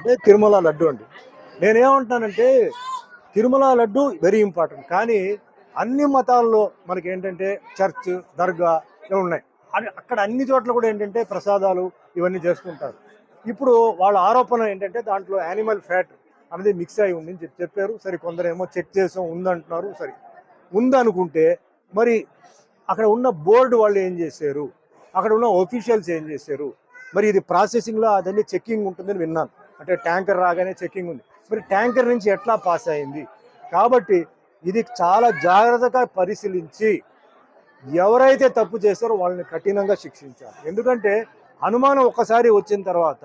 అదే తిరుమల లడ్డు అండి. నేనేమంటున్నానంటే తిరుమల లడ్డు వెరీ ఇంపార్టెంట్. కానీ అన్ని మతాల్లో మనకి ఏంటంటే చర్చ్, దర్గా ఇవి ఉన్నాయి. అక్కడ అన్ని చోట్ల కూడా ఏంటంటే ప్రసాదాలు ఇవన్నీ చేస్తుంటారు. ఇప్పుడు వాళ్ళ ఆరోపణ ఏంటంటే దాంట్లో యానిమల్ ఫ్యాట్ అనేది మిక్స్ అయి ఉంది అని చెప్పారు. సరే, కొందరేమో చెక్ చేసాం ఉందంటున్నారు. సరే, ఉందనుకుంటే మరి అక్కడ ఉన్న బోర్డు వాళ్ళు ఏం చేశారు, అక్కడ ఉన్న ఒఫీషియల్స్ ఏం చేశారు, మరి ఇది ప్రాసెసింగ్లో అదన్నీ చెక్కింగ్ ఉంటుందని విన్నాను. అంటే ట్యాంకర్ రాగానే చెక్కింగ్ ఉంది. మరి ట్యాంకర్ నుంచి ఎట్లా పాస్ అయింది? కాబట్టి ఇది చాలా జాగ్రత్తగా పరిశీలించి ఎవరైతే తప్పు చేస్తారో వాళ్ళని కఠినంగా శిక్షించాలి. ఎందుకంటే అనుమానం ఒక్కసారి వచ్చిన తర్వాత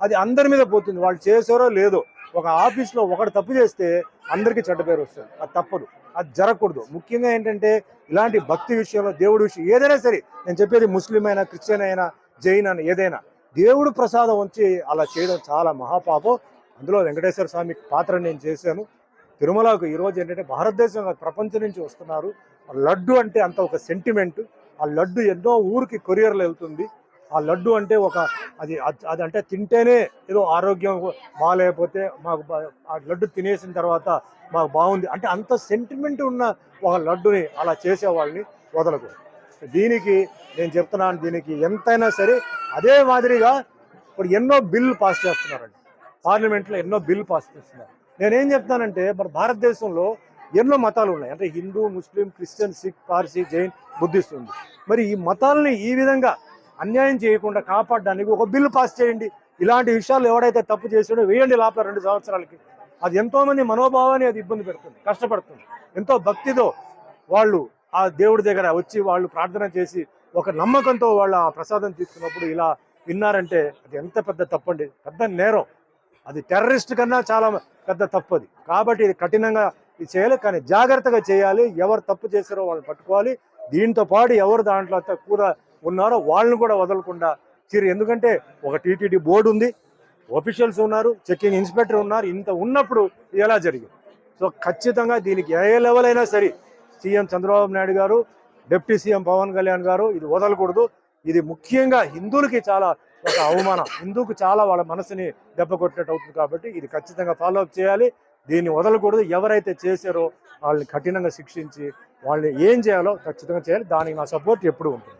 అది అందరి మీద పోతుంది. వాళ్ళు చేసారో లేదో. ఒక ఆఫీస్లో ఒకటి తప్పు చేస్తే అందరికీ చెడ్డ పేరు వస్తుంది. అది తప్పదు, అది జరగకూడదు. ముఖ్యంగా ఏంటంటే ఇలాంటి భక్తి విషయంలో, దేవుడి విషయం ఏదైనా సరే, నేను చెప్పేది ముస్లిం అయినా, క్రిస్టియన్ అయినా, జైన్ అయినా, ఏదైనా దేవుడు ప్రసాదం వచ్చి అలా చేయడం చాలా మహాపాపం. అందులో వెంకటేశ్వర స్వామి పాత్ర నేను చేశాను. తిరుమలకు ఈరోజు ఏంటంటే భారతదేశం ప్రపంచం నుంచి వస్తున్నారు. లడ్డు అంటే అంత ఒక సెంటిమెంట్. ఆ లడ్డు ఎన్నో ఊరికి కొరియర్లో వెళ్తుంది. ఆ లడ్డు అంటే ఒక అది అది అంటే తింటేనే ఏదో ఆరోగ్యం బాగాలేకపోతే మాకు ఆ లడ్డు తినేసిన తర్వాత మాకు బాగుంది అంటే అంత సెంటిమెంట్ ఉన్న ఒక లడ్డుని అలా చేసేవాళ్ళని వదలకూడదు. దీనికి నేను చెప్తున్నాను, దీనికి ఎంతైనా సరే అదే మాదిరిగా ఇప్పుడు ఎన్నో బిల్లు పాస్ చేస్తున్నారండి. పార్లమెంట్లో ఎన్నో బిల్లు పాస్ చేస్తున్నారు. నేనేం చెప్తానంటే మన భారతదేశంలో ఎన్నో మతాలు ఉన్నాయి. అంటే Hindu, Muslim, Christian, Sikh, Parsi, Jain, Buddhist ఉంది. మరి ఈ మతాలని ఈ విధంగా అన్యాయం చేయకుండా కాపాడడానికి ఒక బిల్లు పాస్ చేయండి. ఇలాంటి విషయాలు ఎవడైతే తప్పు చేసాడో వేయండి లోపల 2 సంవత్సరాలకి. అది ఎంతోమంది మనోభావాన్ని అది ఇబ్బంది పెడుతుంది, కష్టపడుతుంది. ఎంతో భక్తితో వాళ్ళు ఆ దేవుడి దగ్గర వచ్చి వాళ్ళు ప్రార్థన చేసి ఒక నమ్మకంతో వాళ్ళు ఆ ప్రసాదం తీసుకున్నప్పుడు ఇలా విన్నారంటే అది ఎంత పెద్ద తప్పండి, పెద్ద నేరం. అది టెర్రరిస్ట్ కన్నా చాలా పెద్ద తప్పు అది. కాబట్టి ఇది కఠినంగా ఇది చేయాలి, కానీ జాగ్రత్తగా చేయాలి. ఎవరు తప్పు చేశారో వాళ్ళని పట్టుకోవాలి. దీంతో పాటు ఎవరు దాంట్లో కూడా ఉన్నారో వాళ్ళని కూడా వదలకుండా ఎందుకంటే ఒక టీటీడీ బోర్డు ఉంది, ఆఫీషియల్స్ ఉన్నారు, చెక్కింగ్ ఇన్స్పెక్టర్ ఉన్నారు. ఇంత ఉన్నప్పుడు ఎలా జరిగింది? సో ఖచ్చితంగా దీనికి ఏ లెవెల్ అయినా సరే సీఎం చంద్రబాబు నాయుడు గారు, డిప్యూటీ సీఎం పవన్ కళ్యాణ్ గారు ఇది వదలకూడదు. ఇది ముఖ్యంగా హిందువులకి చాలా ఒక అవమానం, హిందూకు చాలా వాళ్ళ మనసుని దెబ్బ కొట్టినట్టు అవుతుంది. కాబట్టి ఇది ఖచ్చితంగా ఫాలో అప్ చేయాలి, దీన్ని వదలకూడదు. ఎవరైతే చేశారో వాళ్ళని కఠినంగా శిక్షించి వాళ్ళని ఏం చేయాలో ఖచ్చితంగా చేయాలి. దానికి నా సపోర్ట్ ఎప్పుడు ఉంటుంది.